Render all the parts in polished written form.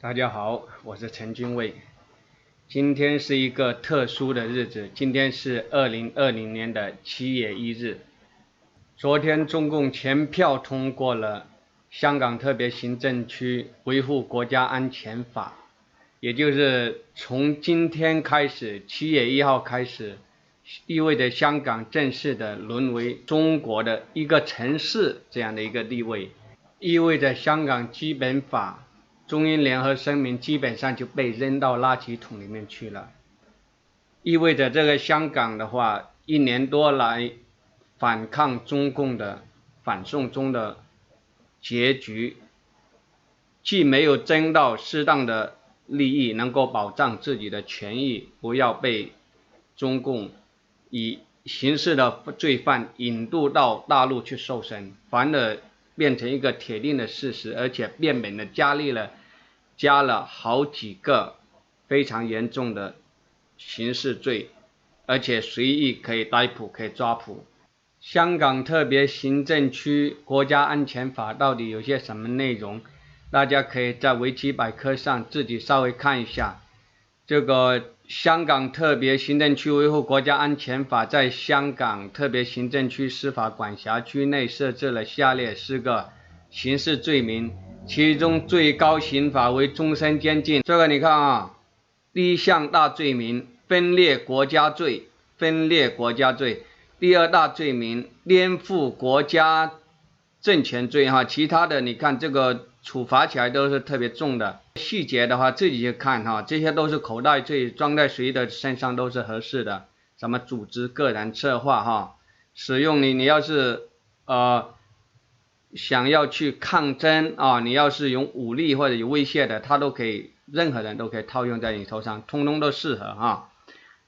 大家好，我是陈君卫。今天是一个特殊的日子，今天是2020年的7月1日。昨天中共全票通过了香港特别行政区维护国家安全法，也就是从今天开始，7月1号开始，意味着香港正式的沦为中国的一个城市这样的一个地位，意味着香港基本法中英联合声明基本上就被扔到垃圾桶里面去了，意味着这个香港的话，1年多来反抗中共的反送中的结局，既没有争到适当的利益，能够保障自己的权益，不要被中共以刑事的罪犯引渡到大陆去受审，反而变成一个铁定的事实，而且变本的加了好几个非常严重的刑事罪，而且随意可以逮捕，可以抓捕。香港特别行政区国家安全法到底有些什么内容？大家可以在维基百科上自己稍微看一下。这个香港特别行政区维护国家安全法在香港特别行政区司法管辖区内设置了下列4个刑事罪名，其中最高刑罚为终身监禁。这个你看啊，第一项大罪名分裂国家罪，第二大罪名颠覆国家政权罪哈，其他的你看这个处罚起来都是特别重的，细节的话自己去看哈，这些都是口袋罪，装在谁的身上都是合适的，什么组织个人策划哈，使用你要是想要去抗争啊，你要是用武力或者有威胁的，他都可以，任何人都可以套用在你头上，通通都适合哈。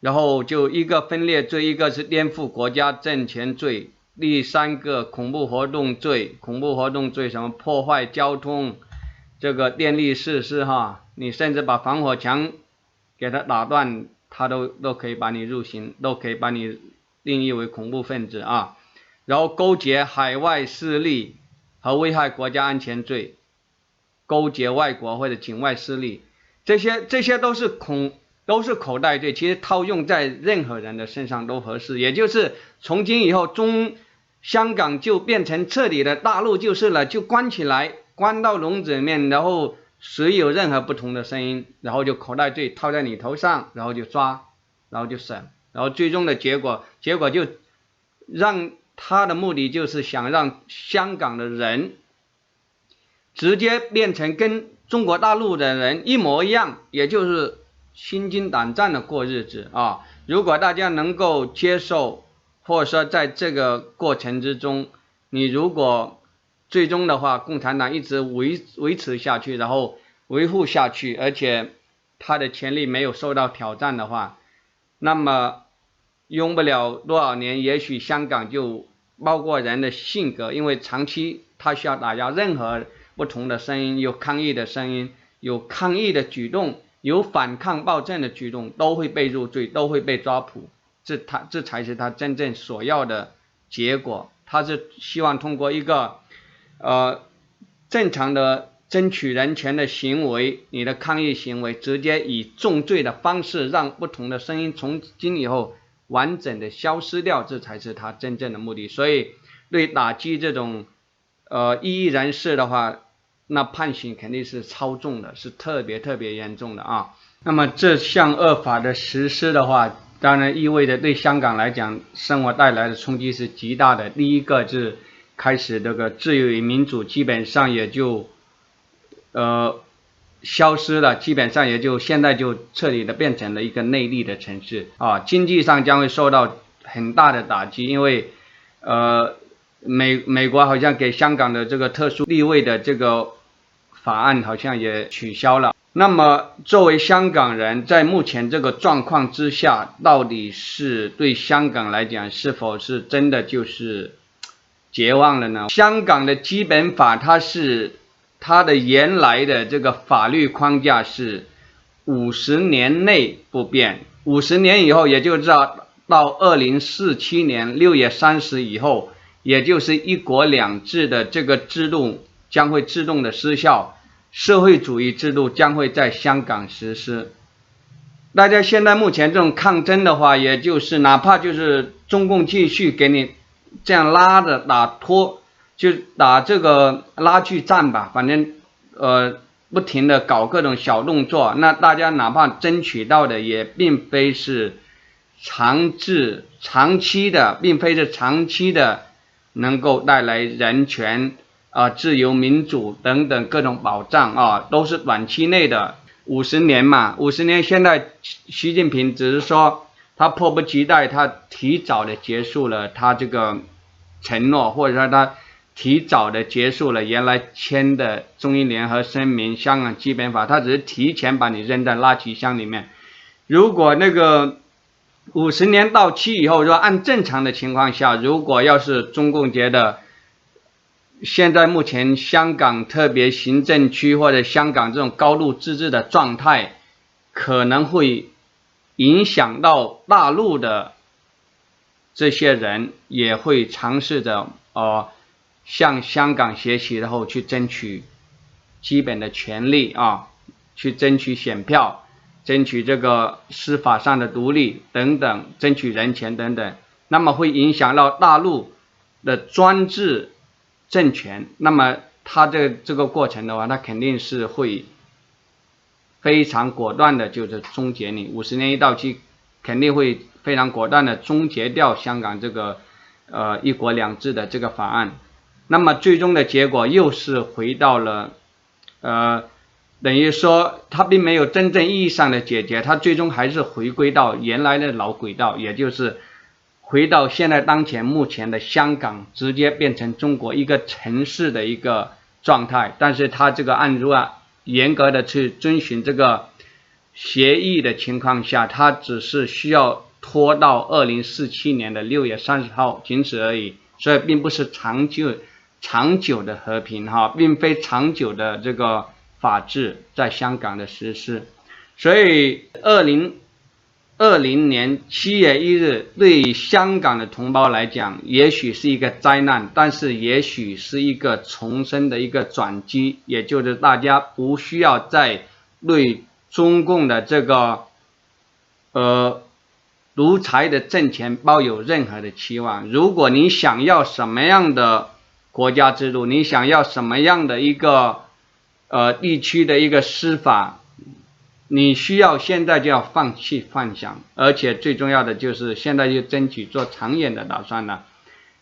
然后就一个分裂罪，一个是颠覆国家政权罪，第3个恐怖活动罪什么破坏交通，这个电力设施哈，你甚至把防火墙给它打断，它都可以把你入刑，都可以把你定义为恐怖分子啊。然后勾结海外势力和危害国家安全罪，勾结外国或者境外势力，这些都是口袋罪，其实套用在任何人的身上都合适。也就是从今以后，香港就变成彻底的大陆就是了，就关起来，关到笼子里面，然后谁有任何不同的声音，然后就口袋罪套在你头上，然后就抓，然后就审，然后最终的结果就让他的目的就是想让香港的人直接变成跟中国大陆的人一模一样，也就是心惊胆战的过日子啊！如果大家能够接受，或者说在这个过程之中，你如果最终的话，共产党一直维持下去，然后维护下去，而且他的权利没有受到挑战的话，那么用不了多少年，也许香港就包括人的性格，因为长期他需要打压任何不同的声音，有抗议的声音，有抗议的举动，有反抗暴政的举动，都会被入罪，都会被抓捕，这才是他真正所要的结果。他是希望通过一个正常的争取人权的行为，你的抗议行为直接以重罪的方式让不同的声音从今以后完整的消失掉，这才是他真正的目的。所以对打击这种异议人士的话，那判刑肯定是超重的，是特别严重的啊。那么这项恶法的实施的话，当然意味着对香港来讲生活带来的冲击是极大的。第一个是开始这个自由与民主基本上也就消失了，基本上也就现在就彻底的变成了一个内地的城市啊，经济上将会受到很大的打击，因为美国好像给香港的这个特殊地位的这个法案好像也取消了。那么作为香港人，在目前这个状况之下，到底是对香港来讲是否是真的就是绝望了呢？香港的基本法它的原来的这个法律框架是50年内不变，50年以后，也就是到2047年6月30以后，也就是一国两制的这个制度将会自动的失效，社会主义制度将会在香港实施。大家现在目前这种抗争的话，也就是哪怕就是中共继续给你这样拉着就打这个拉锯战吧，反正不停的搞各种小动作，那大家哪怕争取到的也并非是长期的能够带来人权自由民主等等各种保障都是短期内的。50年嘛，50年现在习近平只是说他迫不及待，他提早的结束了他这个承诺，或者说他提早的结束了原来签的中英联合声明、香港基本法，他只是提前把你扔在垃圾箱里面。如果那个50年到期以后，说按正常的情况下，如果要是中共觉得现在目前香港特别行政区或者香港这种高度自治的状态可能会影响到大陆的这些人，也会尝试着向香港学习，然后去争取基本的权利去争取选票，争取这个司法上的独立等等，争取人权等等，那么会影响到大陆的专制政权，那么他这个过程的话，他肯定是会非常果断的就是终结你，50年一到期肯定会非常果断的终结掉香港这个一国两制的这个法案。那么最终的结果又是回到了等于说它并没有真正意义上的解决，它最终还是回归到原来的老轨道，也就是回到现在目前的香港，直接变成中国一个城市的一个状态。但是它这个严格的去遵循这个协议的情况下，它只是需要拖到2047年的6月30号仅此而已，所以并不是长久的和平并非长久的这个法治在香港的实施。所以2020年7月1日对于香港的同胞来讲，也许是一个灾难，但是也许是一个重生的一个转机，也就是大家不需要再对中共的这个独裁的政权抱有任何的期望。如果你想要什么样的国家制度，你想要什么样的一个地区的一个司法，你需要现在就要放弃幻想，而且最重要的就是现在就争取做长远的打算了。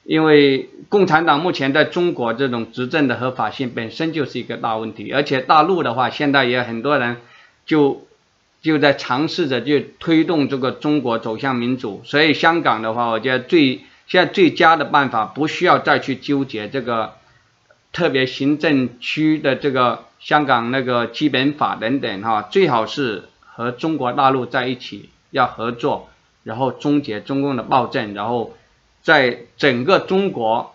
因为共产党目前在中国这种执政的合法性本身就是一个大问题，而且大陆的话现在也有很多人就在尝试着去推动这个中国走向民主。所以香港的话，我觉得现在最佳的办法不需要再去纠结这个特别行政区的这个香港那个基本法等等最好是和中国大陆在一起要合作，然后终结中共的暴政，然后在整个中国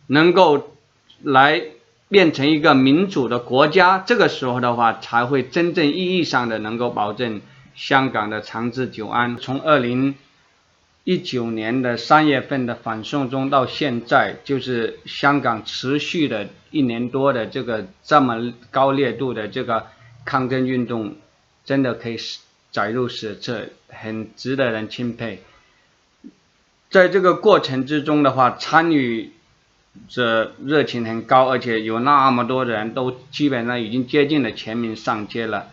能够来变成一个民主的国家，这个时候的话才会真正意义上的能够保证香港的长治久安。从2019年的3月份的反送中到现在，就是香港持续的1年多的这么高烈度的这个抗争运动，真的可以载入史册，很值得人钦佩。在这个过程之中的话，参与者热情很高，而且有那么多人都基本上已经接近了全民上街了。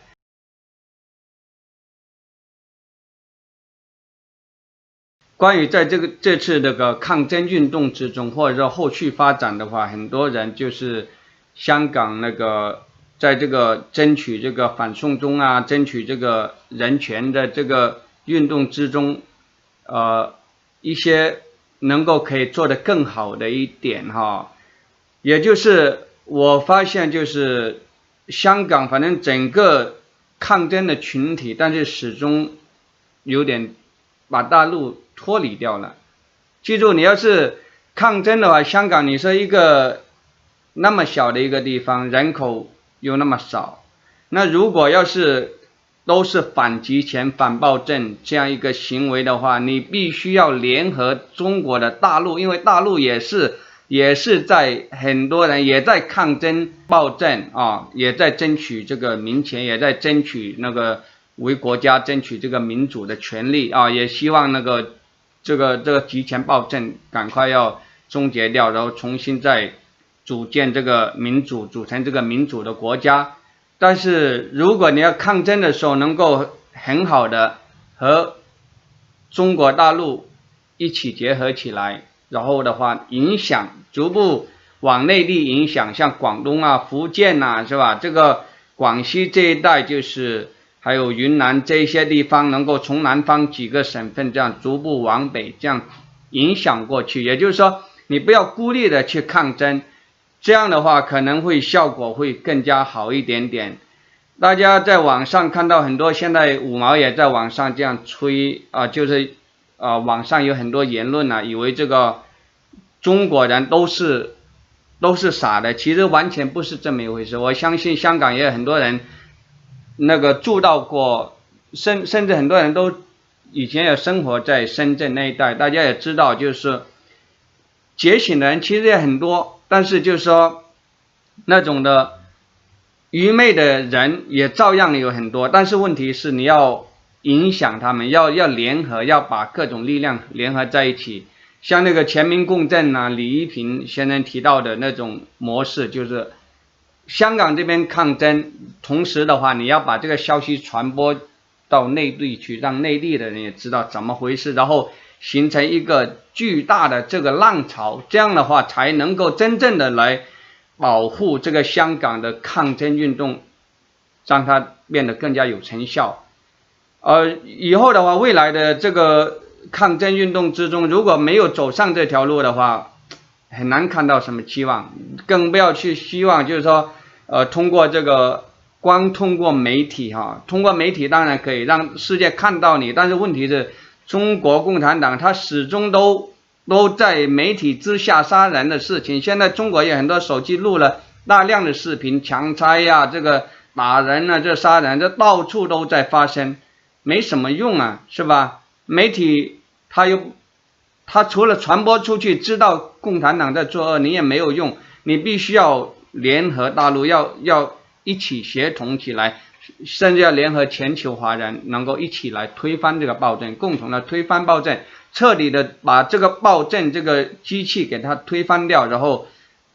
关于在这次这个抗争运动之中，或者说后续发展的话，很多人就是香港在这个争取这个反送中争取这个人权的这个运动之中，一些能够可以做得更好的一点也就是我发现就是香港反正整个抗争的群体，但是始终有点把大陆脱离掉了。记住，你要是抗争的话，香港你说一个那么小的一个地方，人口又那么少，那如果要是都是反集权反暴政这样一个行为的话，你必须要联合中国的大陆，因为大陆也是也是在很多人也在抗争暴政啊，也在争取这个民权，也在争取那个为国家争取这个民主的权利啊，也希望那个这个集权暴政赶快要终结掉，然后重新再组建这个民主，组成这个民主的国家。但是如果你要抗争的时候，能够很好的和中国大陆一起结合起来，然后的话影响逐步往内地影响，像广东啊、福建啊，是吧？这个广西这一带就是还有云南这些地方，能够从南方几个省份这样逐步往北这样影响过去。也就是说，你不要孤立的去抗争，这样的话可能会效果会更加好一点点。大家在网上看到很多，现在五毛也在网上这样吹啊，就是网上有很多言论啊，以为这个中国人都是傻的，其实完全不是这么一回事。我相信香港也有很多人那个住到过，甚至很多人都以前也生活在深圳那一带，大家也知道，就是觉醒的人其实也很多，但是就是说那种的愚昧的人也照样有很多，但是问题是你要影响他们，要联合，要把各种力量联合在一起。像那个全民共振啊，李一平先生提到的那种模式，就是香港这边抗争，同时的话你要把这个消息传播到内地去，让内地的人也知道怎么回事，然后形成一个巨大的这个浪潮，这样的话才能够真正的来保护这个香港的抗争运动，让它变得更加有成效。以后的话，未来的这个抗争运动之中，如果没有走上这条路的话，很难看到什么期望，更不要去希望就是说通过这个通过媒体通过媒体当然可以让世界看到你，但是问题是中国共产党它始终都在媒体之下杀人的事情。现在中国有很多手机录了大量的视频，强拆呀，这个打人啊，这杀人，这到处都在发生，没什么用啊，是吧？媒体它除了传播出去，知道共产党在作恶，你也没有用，你必须要联合大陆，要一起协同起来，甚至要联合全球华人，能够一起来推翻这个暴政，共同的推翻暴政，彻底的把这个暴政这个机器给它推翻掉，然后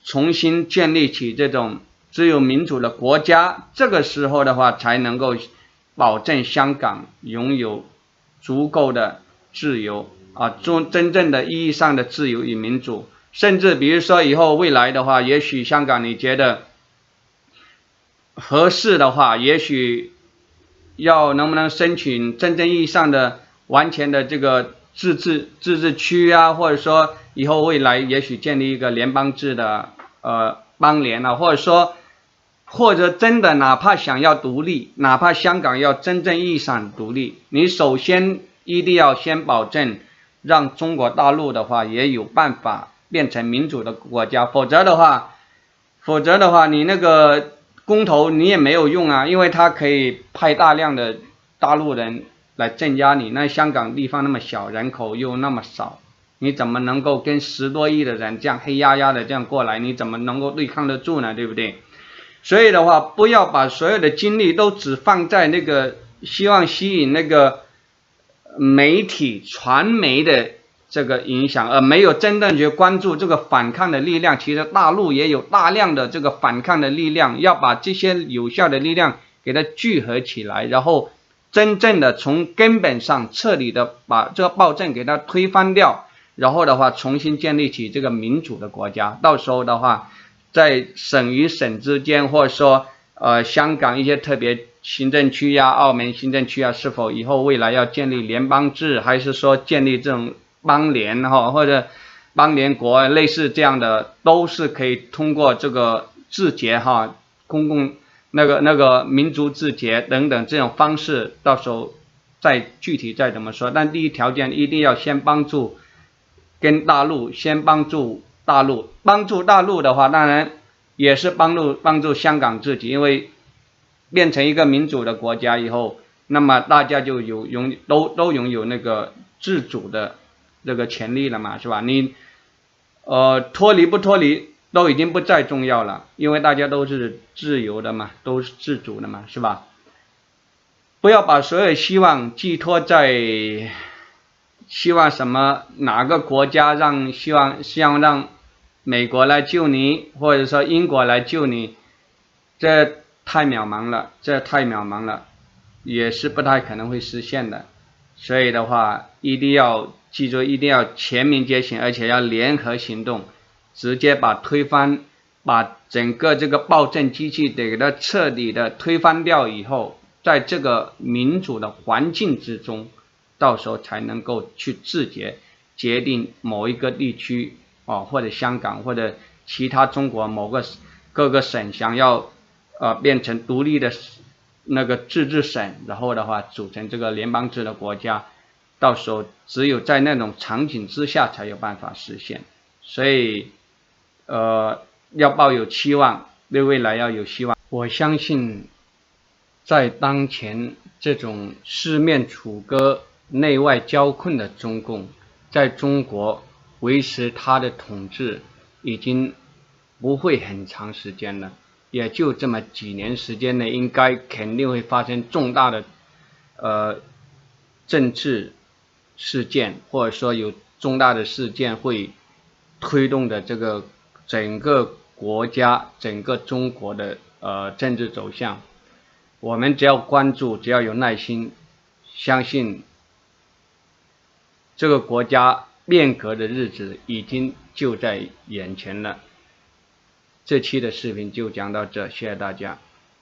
重新建立起这种自由民主的国家。这个时候的话，才能够保证香港拥有足够的自由真正的意义上的自由与民主。甚至比如说以后未来的话，也许香港你觉得合适的话，也许能不能申请真正意义上的完全的这个自治区啊，或者说以后未来也许建立一个联邦制的邦联啊，或者真的哪怕想要独立，哪怕香港要真正意义上独立，你首先一定要先保证让中国大陆的话也有办法变成民主的国家，否则的话你那个公投你也没有用啊，因为它可以派大量的大陆人来镇压你，那香港地方那么小，人口又那么少，你怎么能够跟10多亿的人这样黑压压的这样过来，你怎么能够对抗得住呢？对不对？所以的话，不要把所有的精力都只放在那个希望吸引那个媒体传媒的这个影响，而没有真正去关注这个反抗的力量。其实大陆也有大量的这个反抗的力量，要把这些有效的力量给它聚合起来，然后真正的从根本上彻底的把这个暴政给它推翻掉，然后的话重新建立起这个民主的国家。到时候的话，在省与省之间，或者说香港一些特别行政区呀、澳门行政区啊，是否以后未来要建立联邦制，还是说建立这种邦联或者邦联国类似这样的，都是可以通过这个自决公共那个民族自决等等这种方式，到时候再具体再怎么说。但第一条件一定要先帮助大陆的话，当然也是帮助香港自己，因为变成一个民主的国家以后，那么大家就都拥有那个自主的这个权利了嘛，是吧？脱离不脱离都已经不再重要了，因为大家都是自由的嘛，都是自主的嘛，是吧？不要把所有希望寄托在希望什么哪个国家希望让美国来救你，或者说英国来救你，这太渺茫了，也是不太可能会实现的。所以的话，一定要记住，一定要全民觉醒，而且要联合行动，直接把整个这个暴政机器给它彻底的推翻掉以后，在这个民主的环境之中，到时候才能够去自觉决定某一个地区或者香港或者其他中国各个省想要变成独立的那个自治省，然后的话组成这个联邦制的国家，到时候只有在那种场景之下才有办法实现。所以要抱有期望，对未来要有希望。我相信在当前这种四面楚歌、内外交困的中共，在中国维持他的统治已经不会很长时间了，也就这么几年时间内，肯定会发生重大的政治事件，或者说有重大的事件会推动的这个整个国家、整个中国的政治走向。我们只要关注，只要有耐心，相信这个国家变革的日子已经就在眼前了。这期的视频就讲到这，谢谢大家。